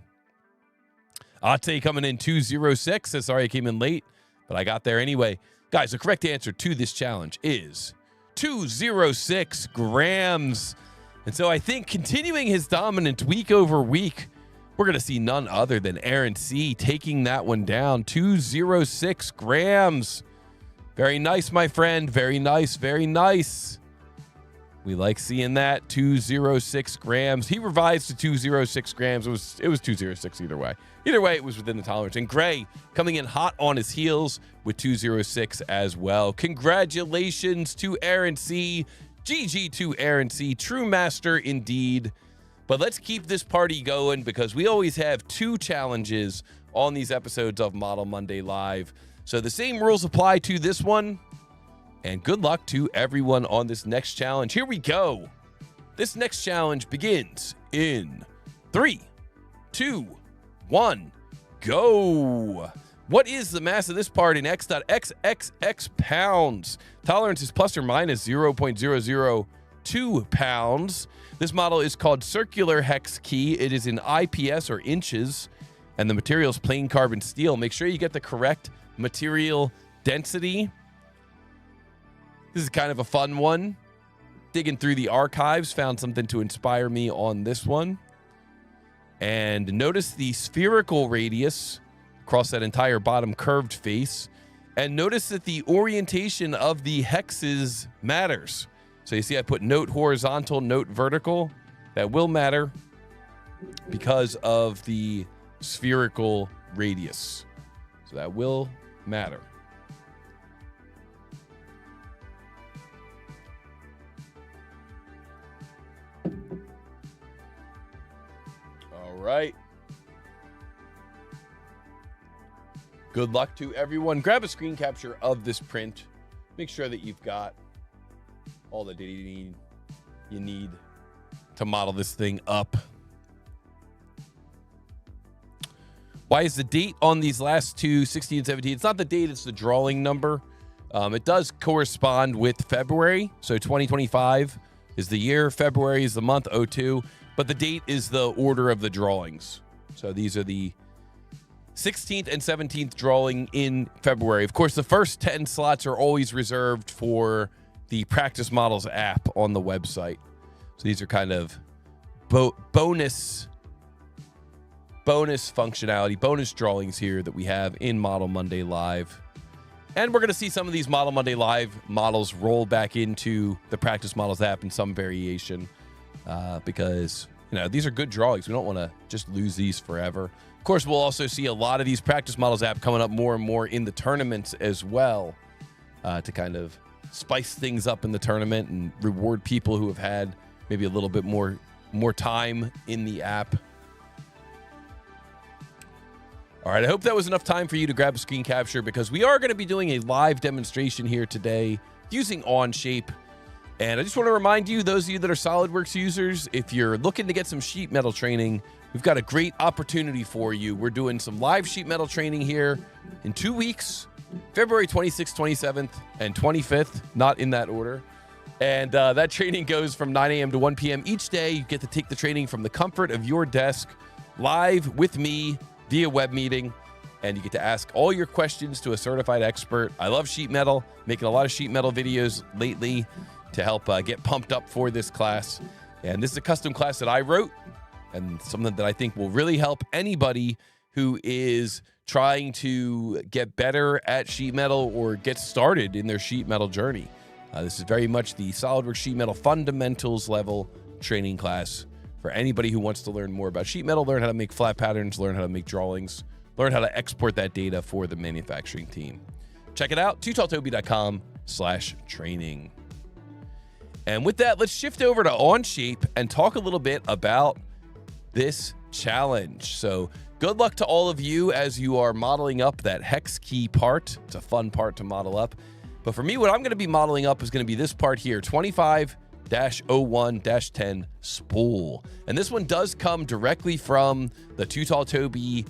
Ate coming in 206. Sorry I came in late, but I got there anyway. Guys, the correct answer to this challenge is 206 grams. And so I think continuing his dominance week over week, we're going to see none other than Aaron C taking that one down. 206 grams. Very nice, my friend. Very nice, very nice. We like seeing that. 206 grams. He revised to 206 grams. It was 206 either way. Either way, it was within the tolerance. And Gray coming in hot on his heels with 206 as well. Congratulations to Aaron C. GG to Aaron C. True master indeed. But let's keep this party going because we always have two challenges on these episodes of Model Monday Live. So the same rules apply to this one. And good luck to everyone on this next challenge. Here we go. This next challenge begins in 3, 2, 1, go. What is the mass of this part in x.xxx pounds? Tolerance is plus or minus 0.002 pounds. This model is called Circular Hex Key. It is in IPS or inches, and the material is plain carbon steel. Make sure you get the correct material density. This is kind of a fun one. Digging through the archives, found something to inspire me on this one. And notice the spherical radius across that entire bottom curved face. And notice that the orientation of the hexes matters. So you see I put note horizontal, note vertical. That will matter because of the spherical radius. So that will matter. All right. Good luck to everyone. Grab a screen capture of this print. Make sure that you've got all the data you need to model this thing up. Why is the date on these last two, 16 and 17? It's not the date, it's the drawing number. It does correspond with February. So 2025 is the year, February is the month, 02. But the date is the order of the drawings. So these are the 16th and 17th drawing in February. Of course, the first 10 slots are always reserved for the Practice Models app on the website. So these are kind of bonus functionality, bonus drawings here that we have in Model Monday Live. And we're going to see some of these Model Monday Live models roll back into the Practice Models app in some variation because, you know, these are good drawings. We don't want to just lose these forever. Of course, we'll also see a lot of these Practice Models app coming up more and more in the tournaments as well to kind of spice things up in the tournament and reward people who have had maybe a little bit more time in the app. All right, I hope that was enough time for you to grab a screen capture because we are going to be doing a live demonstration here today using Onshape. And I just want to remind you, those of you that are SolidWorks users, if you're looking to get some sheet metal training, we've got a great opportunity for you. We're doing some live sheet metal training here in 2 weeks, February 26th, 27th, and 25th, not in that order. And that training goes from 9 a.m. to 1 p.m. each day. You get to take the training from the comfort of your desk, live with me via web meeting, and you get to ask all your questions to a certified expert. I love sheet metal, making a lot of sheet metal videos lately to help get pumped up for this class. And this is a custom class that I wrote, and something that I think will really help anybody who is trying to get better at sheet metal or get started in their sheet metal journey. This is very much the SolidWorks sheet metal fundamentals level training class for anybody who wants to learn more about sheet metal, learn how to make flat patterns, learn how to make drawings, learn how to export that data for the manufacturing team. Check it out, TooTallToby.com/training. And with that, let's shift over to Onshape and talk a little bit about this challenge. So good luck to all of you as you are modeling up that hex key part. It's a fun part to model up. But for me, what I'm going to be modeling up is going to be this part here, 25-01-10 spool. And this one does come directly from the TooTallToby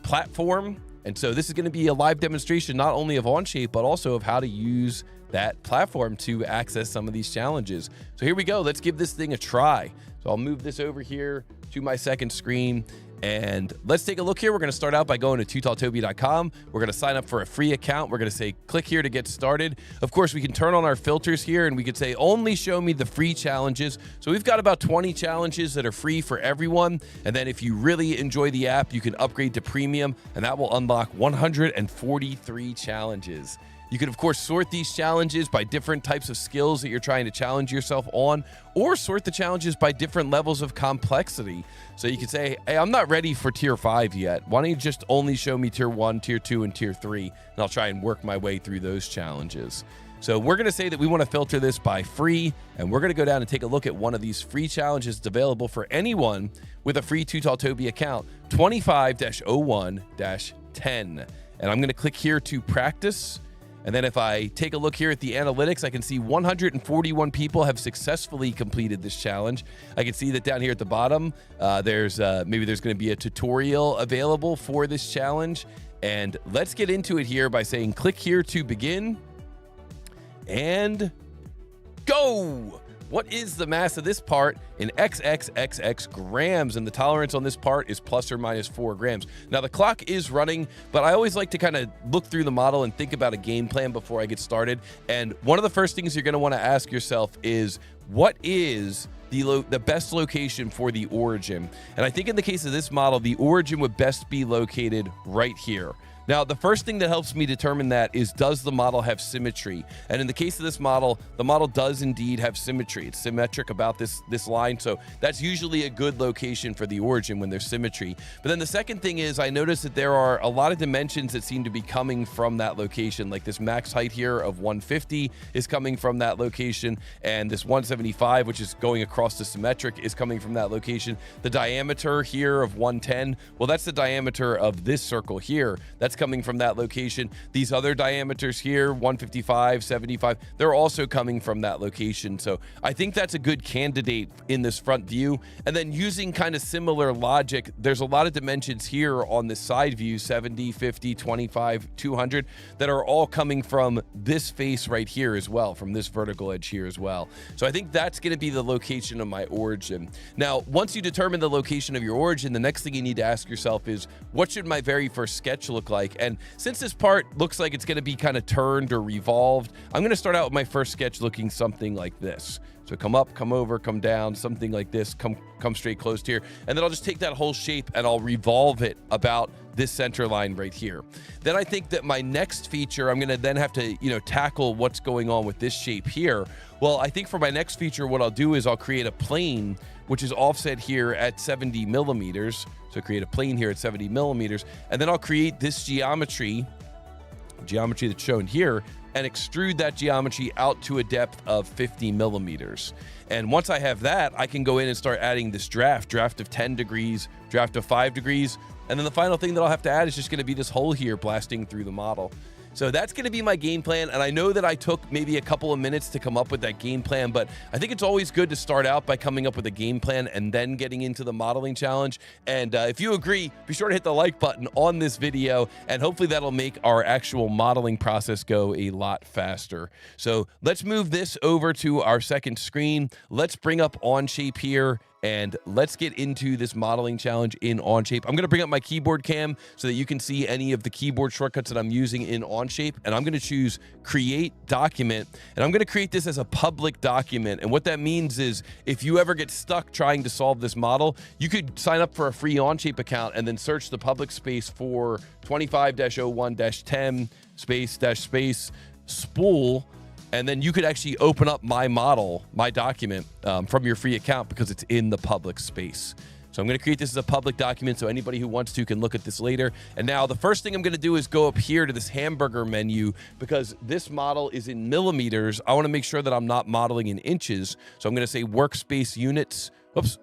platform. And so this is going to be a live demonstration, not only of Onshape, but also of how to use that platform to access some of these challenges. So here we go. Let's give this thing a try. So I'll move this over here to my second screen. And let's take a look here. We're going to start out by going to TooTallToby.com. We're going to sign up for a free account. We're going to say, click here to get started. Of course, we can turn on our filters here and we could say, only show me the free challenges. So we've got about 20 challenges that are free for everyone. And then if you really enjoy the app, you can upgrade to premium and that will unlock 143 challenges. You can, of course, sort these challenges by different types of skills that you're trying to challenge yourself on, or sort the challenges by different levels of complexity. So you can say, hey, I'm not ready for tier 5 yet. Why don't you just only show me tier 1, tier 2, and tier 3, and I'll try and work my way through those challenges. So we're going to say that we want to filter this by free, and we're going to go down and take a look at one of these free challenges that's available for anyone with a free TooTallToby account, 25-01-10. And I'm going to click here to practice. And then if I take a look here at the analytics, I can see 141 people have successfully completed this challenge. I can see that down here at the bottom, maybe there's going to be a tutorial available for this challenge. And let's get into it here by saying, click here to begin and go. What is the mass of this part in XXXX grams? And the tolerance on this part is plus or minus 4 grams. Now the clock is running, but I always like to kind of look through the model and think about a game plan before I get started. And one of the first things you're going to want to ask yourself is, what is the best location for the origin? And I think in the case of this model, the origin would best be located right here. Now, the first thing that helps me determine that is, does the model have symmetry? And in the case of this model, the model does indeed have symmetry. It's symmetric about this line, so that's usually a good location for the origin when there's symmetry. But then the second thing is, I notice that there are a lot of dimensions that seem to be coming from that location, like this max height here of 150 is coming from that location, and this 175, which is going across the symmetric, is coming from that location. The diameter here of 110, well, that's the diameter of this circle here. That's coming from that location. These other diameters here, 155, 75, they're also coming from that location. So I think that's a good candidate in this front view. And then using kind of similar logic, there's a lot of dimensions here on this side view, 70, 50, 25, 200, that are all coming from this face right here as well, from this vertical edge here as well. So I think that's going to be the location of my origin. Now, once you determine the location of your origin, the next thing you need to ask yourself is, what should my very first sketch look like? And since this part looks like it's going to be kind of turned or revolved, I'm going to start out with my first sketch looking something like this. So come up, come over, come down, something like this, come straight close here. And then I'll just take that whole shape and I'll revolve it about this center line right here. Then I think that my next feature, I'm going to then have to, tackle what's going on with this shape here. Well, I think for my next feature, what I'll do is I'll create a plane, which is offset here at 70 millimeters. So create a plane here at 70 millimeters, and then I'll create this geometry that's shown here, and extrude that geometry out to a depth of 50 millimeters. And once I have that, I can go in and start adding this draft of 10 degrees, draft of 5 degrees, and then the final thing that I'll have to add is just going to be this hole here blasting through the model. So that's going to be my game plan. And I know that I took maybe a couple of minutes to come up with that game plan, but I think it's always good to start out by coming up with a game plan and then getting into the modeling challenge. And if you agree, be sure to hit the like button on this video, and hopefully that'll make our actual modeling process go a lot faster. So let's move this over to our second screen. Let's bring up Onshape here, and let's get into this modeling challenge in Onshape. I'm going to bring up my keyboard cam so that you can see any of the keyboard shortcuts that I'm using in Onshape. And I'm going to choose Create Document. And I'm going to create this as a public document. And what that means is if you ever get stuck trying to solve this model, you could sign up for a free Onshape account and then search the public space for 25-01-10 space spool. And then you could actually open up my model, my document from your free account because it's in the public space. So I'm going to create this as a public document so anybody who wants to can look at this later. And now the first thing I'm going to do is go up here to this hamburger menu because this model is in millimeters. I want to make sure that I'm not modeling in inches. So I'm going to say workspace units. Oops,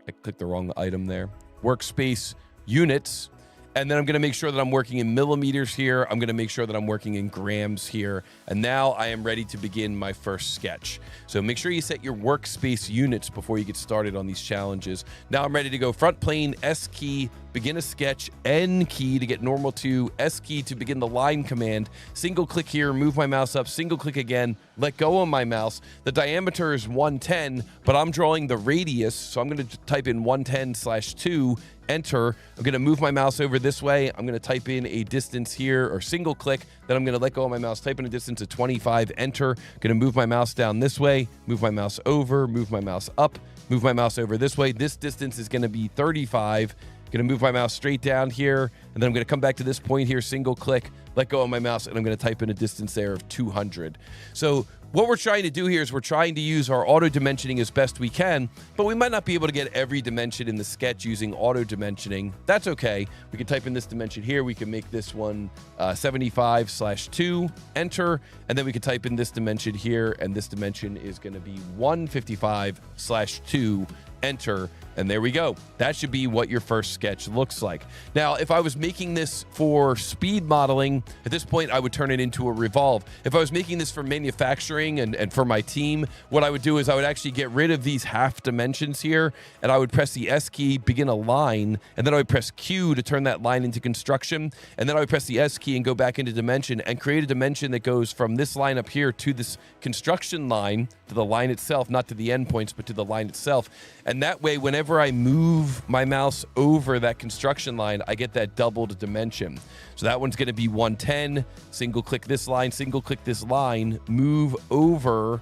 I clicked the wrong item there. Workspace units. And then I'm going to make sure that I'm working in millimeters here. I'm going to make sure that I'm working in grams here. And now I am ready to begin my first sketch. So make sure you set your workspace units before you get started on these challenges. Now I'm ready to go front plane, S key, begin a sketch, N key to get normal to, S key to begin the line command, single click here, move my mouse up, single click again, let go of my mouse. The diameter is 110, but I'm drawing the radius. So I'm going to type in 110/2. Enter. I'm going to move my mouse over this way. I'm going to type in a distance here or single click. Then I'm going to let go of my mouse, type in a distance of 25, enter. Going to move my mouse down this way, move my mouse over, move my mouse up, move my mouse over this way. This distance is going to be 35. Going to move my mouse straight down here, and then I'm going to come back to this point here, single click, let go of my mouse, and I'm going to type in a distance there of 200. So what we're trying to do here is we're trying to use our auto dimensioning as best we can, but we might not be able to get every dimension in the sketch using auto dimensioning. That's okay. We can type in this dimension here. We can make this one 75/2, enter, and then we can type in this dimension here, and this dimension is going to be 155/2, enter, and there we go. That should be what your first sketch looks like. Now, if I was making this for speed modeling, at this point, I would turn it into a revolve. If I was making this for manufacturing and for my team, what I would do is I would actually get rid of these half dimensions here, and I would press the S key, begin a line, and then I would press Q to turn that line into construction, and then I would press the S key and go back into dimension and create a dimension that goes from this line up here to this construction line, to the line itself, not to the endpoints, but to the line itself. And that way, whenever I move my mouse over that construction line, I get that doubled dimension. So that one's going to be 110, single click this line, single click this line, move over,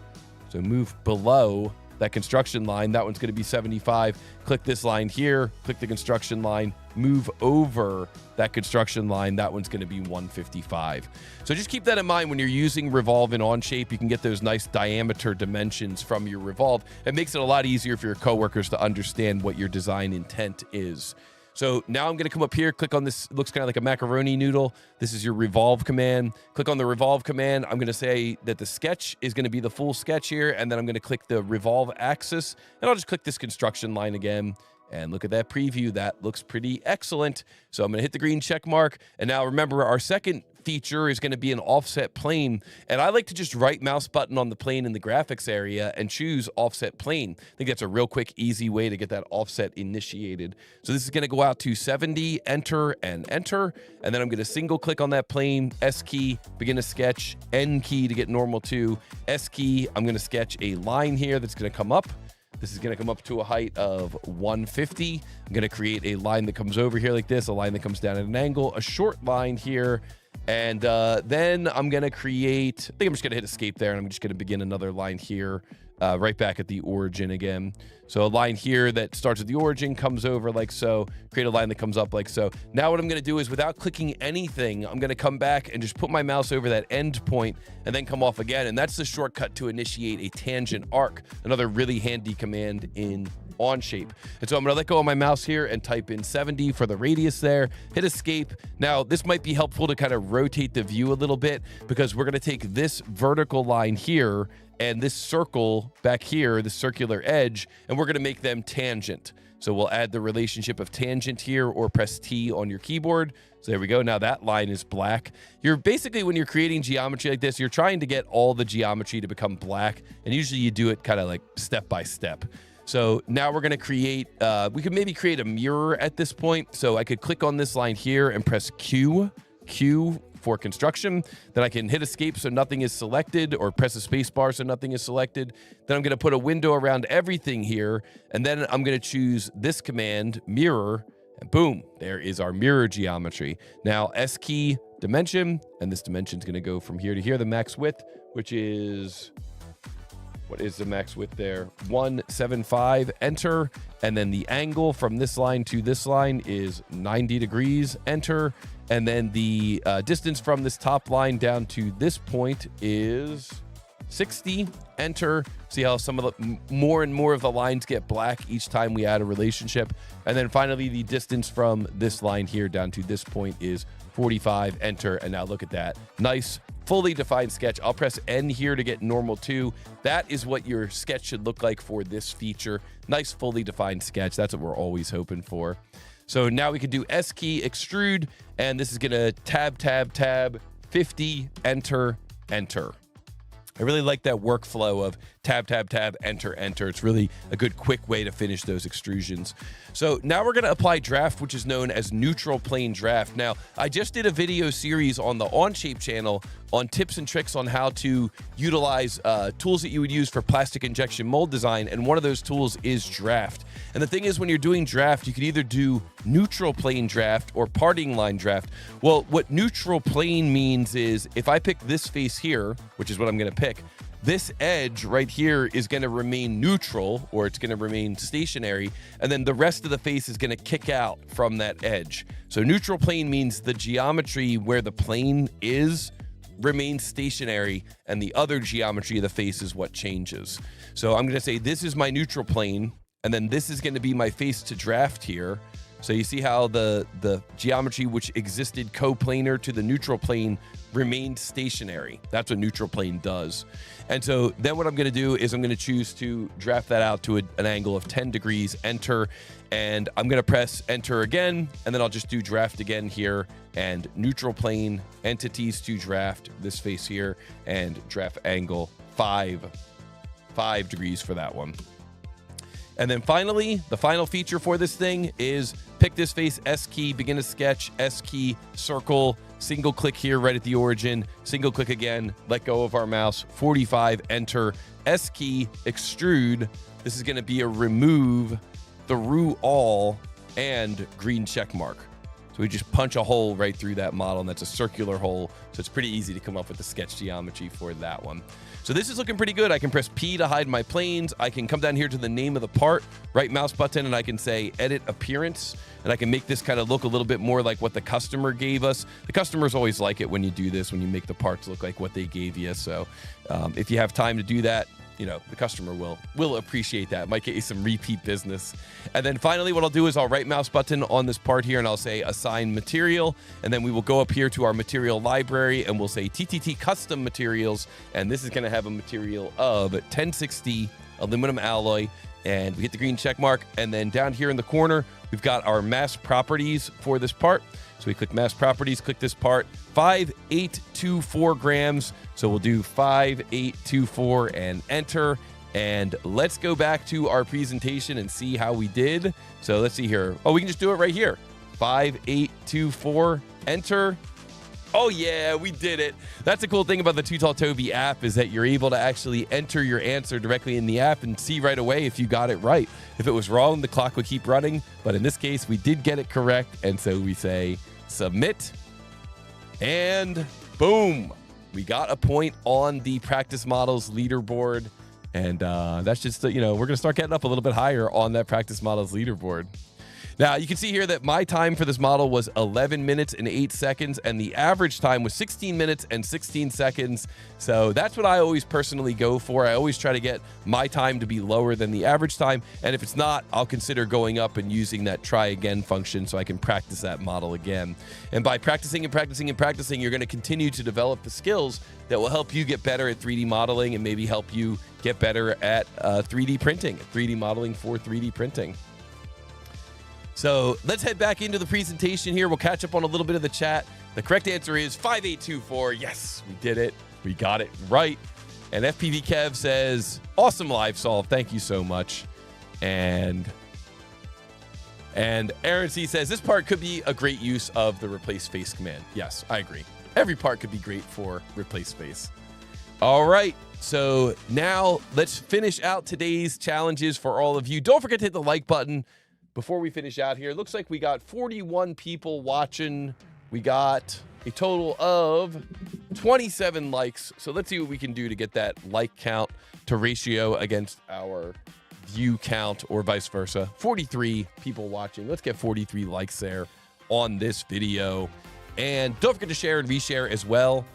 so move below that construction line. That one's going to be 75. Click this line here, click the construction line, move over that construction line. That one's going to be 155. So just keep that in mind when you're using Revolve in Onshape. You can get those nice diameter dimensions from your Revolve. It makes it a lot easier for your coworkers to understand what your design intent is. So now I'm going to come up here, click on this, looks kind of like a macaroni noodle. This is your revolve command. Click on the revolve command. I'm going to say that the sketch is going to be the full sketch here, and then I'm going to click the revolve axis, and I'll just click this construction line again. And look at that preview. That looks pretty excellent. So I'm going to hit the green check mark. And now remember, our second feature is going to be an offset plane. And I like to just right mouse button on the plane in the graphics area and choose offset plane. I think that's a real quick, easy way to get that offset initiated. So this is going to go out to 70, enter, and enter. And then I'm going to single click on that plane, S key, begin a sketch, N key to get normal to, S key. I'm going to sketch a line here that's going to come up. This is going to come up to a height of 150. I'm going to create a line that comes over here like this, a line that comes down at an angle, a short line here, and then I'm going to create, I think I'm just going to hit escape there, and I'm just going to begin another line here, right back at the origin again. So a line here that starts at the origin, comes over like so, create a line that comes up like so. Now what I'm going to do is, without clicking anything, I'm going to come back and just put my mouse over that end point and then come off again. And that's the shortcut to initiate a tangent arc, another really handy command in Onshape. And so I'm going to let go of my mouse here and type in 70 for the radius there, hit escape. Now this might be helpful to kind of rotate the view a little bit, because we're going to take this vertical line here and this circle back here, the circular edge, and we're going to make them tangent. So we'll add the relationship of tangent here or press T on your keyboard. So there we go. Now that line is black. You're basically, when you're creating geometry like this, you're trying to get all the geometry to become black. And usually you do it kind of like step by step. So now we're going to create, we could maybe create a mirror at this point. So I could click on this line here and press Q for construction. Then I can hit escape so nothing is selected, or press a space bar so nothing is selected. Then I'm going to put a window around everything here. And then I'm going to choose this command, mirror, and boom, there is our mirror geometry. Now S key dimension, and this dimension is going to go from here to here, the max width, which is, what is the max width there? 175, enter. And then the angle from this line to this line is 90 degrees, enter. And then the distance from this top line down to this point is 60, enter. See how some of the more and more of the lines get black each time we add a relationship. And then finally, the distance from this line here down to this point is 45, enter. And now look at that. Nice, fully defined sketch. I'll press N here to get normal too. That is what your sketch should look like for this feature. Nice, fully defined sketch. That's what we're always hoping for. So now we can do S key, extrude, and this is gonna tab, 50, enter, enter. I really like that workflow of tab, enter, enter. It's really a good, quick way to finish those extrusions. So now we're gonna apply draft, which is known as neutral plane draft. Now, I just did a video series on the Onshape channel on tips and tricks on how to utilize tools that you would use for plastic injection mold design, and one of those tools is draft. And the thing is, when you're doing draft, you can either do neutral plane draft or parting line draft. Well, what neutral plane means is if I pick this face here, which is what I'm gonna pick, this edge right here is going to remain neutral, or it's going to remain stationary, and then the rest of the face is going to kick out from that edge. So neutral plane means the geometry where the plane is remains stationary, and the other geometry of the face is what changes. So I'm going to say this is my neutral plane, and then this is going to be my face to draft here. So you see how the geometry which existed coplanar to the neutral plane remained stationary. That's what neutral plane does. And so then what I'm going to do is I'm going to choose to draft that out to an angle of 10 degrees, enter, and I'm going to press enter again, and then I'll just do draft again here, and neutral plane, entities to draft, this face here, and draft angle 5 degrees for that one. And then finally, the final feature for this thing is pick this face, S key, begin a sketch, S key, circle, single click here right at the origin, single click again, let go of our mouse, 45, enter, S key, extrude. This is gonna be a remove, through all, and green check mark. So we just punch a hole right through that model, and that's a circular hole. So it's pretty easy to come up with the sketch geometry for that one. So this is looking pretty good. I can press P to hide my planes. I can come down here to the name of the part, right mouse button, and I can say edit appearance. And I can make this kind of look a little bit more like what the customer gave us. The customers always like it when you do this, when you make the parts look like what they gave you. So if you have time to do that, you know, the customer will appreciate that. Might get you some repeat business. And then finally, what I'll do is I'll right mouse button on this part here, and I'll say assign material. And then we will go up here to our material library, and we'll say TTT custom materials. And this is going to have a material of 1060 aluminum alloy. And we hit the green check mark. And then down here in the corner, we've got our mass properties for this part. So we click mass properties, click this part, 5824 grams. So we'll do 5824 and enter. And let's go back to our presentation and see how we did. So let's see here. Oh, we can just do it right here. 5824, enter. Oh yeah, we did it. That's the cool thing about the TooTallToby app, is that you're able to actually enter your answer directly in the app and see right away if you got it right. If it was wrong, the clock would keep running. But in this case, we did get it correct. And so we say submit, and boom, we got a point on the practice models leaderboard. And that's just, you know, we're going to start getting up a little bit higher on that practice models leaderboard. Now, you can see here that my time for this model was 11 minutes and 8 seconds, and the average time was 16 minutes and 16 seconds. So that's what I always personally go for. I always try to get my time to be lower than the average time. And if it's not, I'll consider going up and using that try again function so I can practice that model again. And by practicing and practicing and practicing, you're going to continue to develop the skills that will help you get better at 3D modeling and maybe help you get better at 3D printing, 3D modeling for 3D printing. So let's head back into the presentation here. We'll catch up on a little bit of the chat. The correct answer is 5824. Yes, we did it. We got it right. And FPV Kev says, awesome live solve. Thank you so much. And Aaron C says, this part could be a great use of the replace face command. Yes, I agree. Every part could be great for replace face. All right. So now let's finish out today's challenges for all of you. Don't forget to hit the like button before we finish out here. It looks like we got 41 people watching. We got a total of 27 likes. So let's see what we can do to get that like count to ratio against our view count or vice versa. 43 people watching. Let's get 43 likes there on this video. And don't forget to share and reshare as well.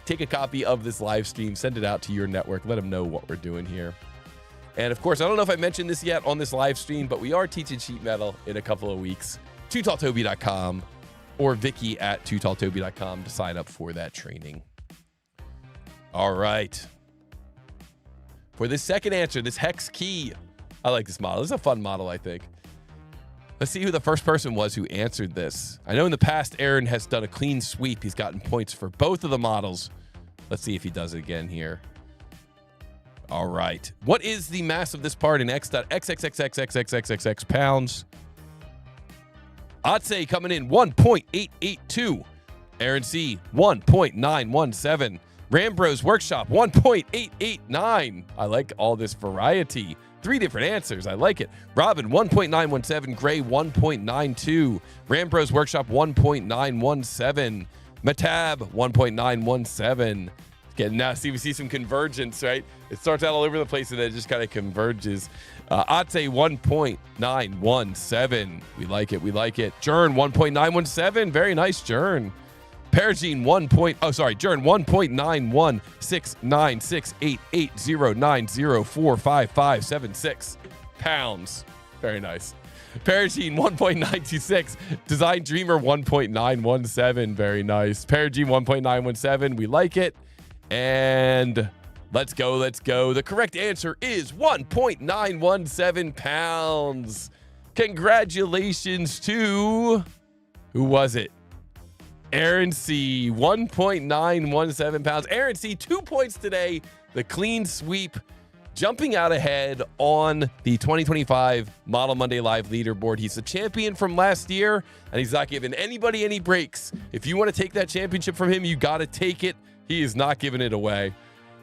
Take a copy of this live stream, send it out to your network, let them know what we're doing here. And of course, I don't know if I mentioned this yet on this live stream, but we are teaching sheet metal in a couple of weeks. TooTallToby.com or Vicky at TooTallToby.com to sign up for that training. All right. For this second answer, this hex key. I like this model. This is a fun model, I think. Let's see who the first person was who answered this. I know in the past, Aaron has done a clean sweep. He's gotten points for both of the models. Let's see if he does it again here. All right. What is the mass of this part in x.xxxxxxxxx pounds? I'd say coming in 1.882. Aaron C, 1.917. Rambro's Workshop, 1.889. I like all this variety. 3 different answers. I like it. Robin, 1.917. Gray, 1.92. Rambro's Workshop, 1.917. Matab, 1.917. Again, now we see some convergence, right? It starts out all over the place and then it just kind of converges. I'd say 1.917. We like it. We like it. Jern, 1.917. Very nice, Jern. Perigene, Jern, 1.9169688090455576 pounds. Very nice. Perigene, 1.926. Design Dreamer, 1.917. Very nice. Perigene, 1.917. We like it. And let's go. The correct answer is 1.917 pounds. Congratulations to, who was it? Aaron C, 1.917 pounds. Aaron C, 2 points today. The clean sweep, jumping out ahead on the 2025 Model Monday Live leaderboard. He's the champion from last year, and he's not giving anybody any breaks. If you want to take that championship from him, you got to take it. He is not giving it away.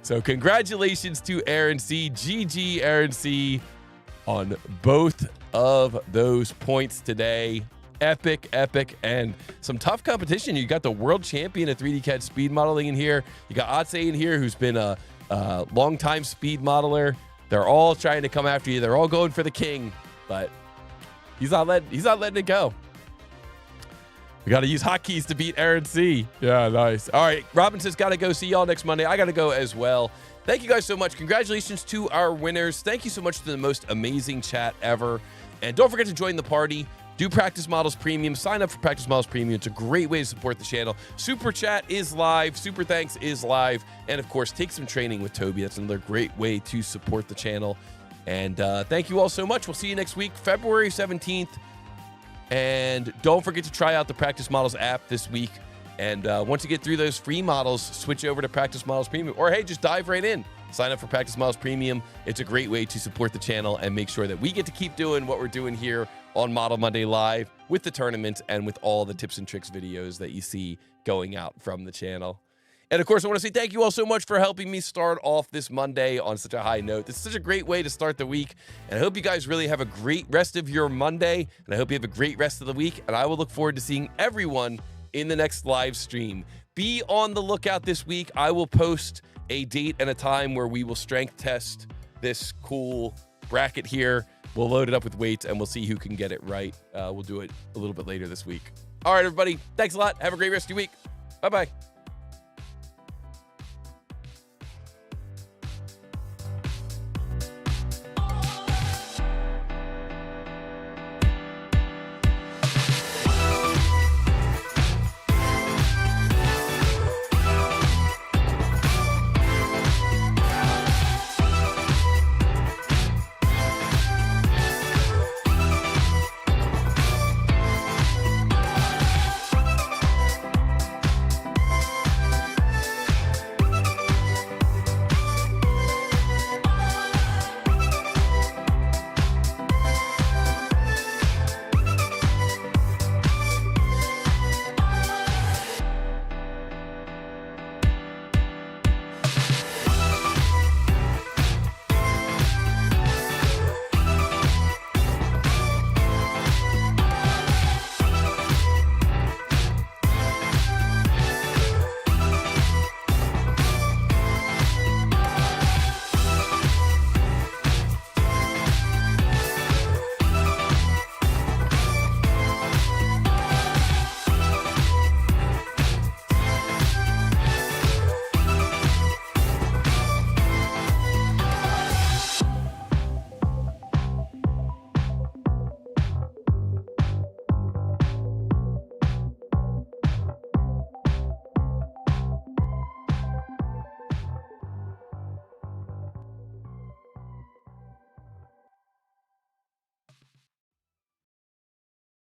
So congratulations to Aaron C. GG, Aaron C, on both of those points today. Epic, and some tough competition. You got the world champion of 3D CAD speed modeling in here. You got Otse in here, who's been a long-time speed modeler. They're all trying to come after you. They're all going for the king, but he's not letting it go. We got to use hotkeys to beat Aaron C. Yeah, nice. All right, Robin says, got to go. See y'all next Monday. I got to go as well. Thank you guys so much. Congratulations to our winners. Thank you so much to the most amazing chat ever. And don't forget to join the party. Do Practice Models Premium. Sign up for Practice Models Premium. It's a great way to support the channel. Super Chat is live. Super Thanks is live. And, of course, take some training with Toby. That's another great way to support the channel. And thank you all so much. We'll see you next week, February 17th. And don't forget to try out the Practice Models app this week. And once you get through those free models, switch over to Practice Models Premium. Or, hey, just dive right in. Sign up for Practice Models Premium. It's a great way to support the channel and make sure that we get to keep doing what we're doing here on Model Monday Live with the tournaments and with all the tips and tricks videos that you see going out from the channel. And of course, I want to say thank you all so much for helping me start off this Monday on such a high note. This is such a great way to start the week. And I hope you guys really have a great rest of your Monday. And I hope you have a great rest of the week. And I will look forward to seeing everyone in the next live stream. Be on the lookout this week. I will post a date and a time where we will strength test this cool bracket here. We'll load it up with weights and we'll see who can get it right. We'll do it a little bit later this week. All right, everybody. Thanks a lot. Have a great rest of your week. Bye-bye.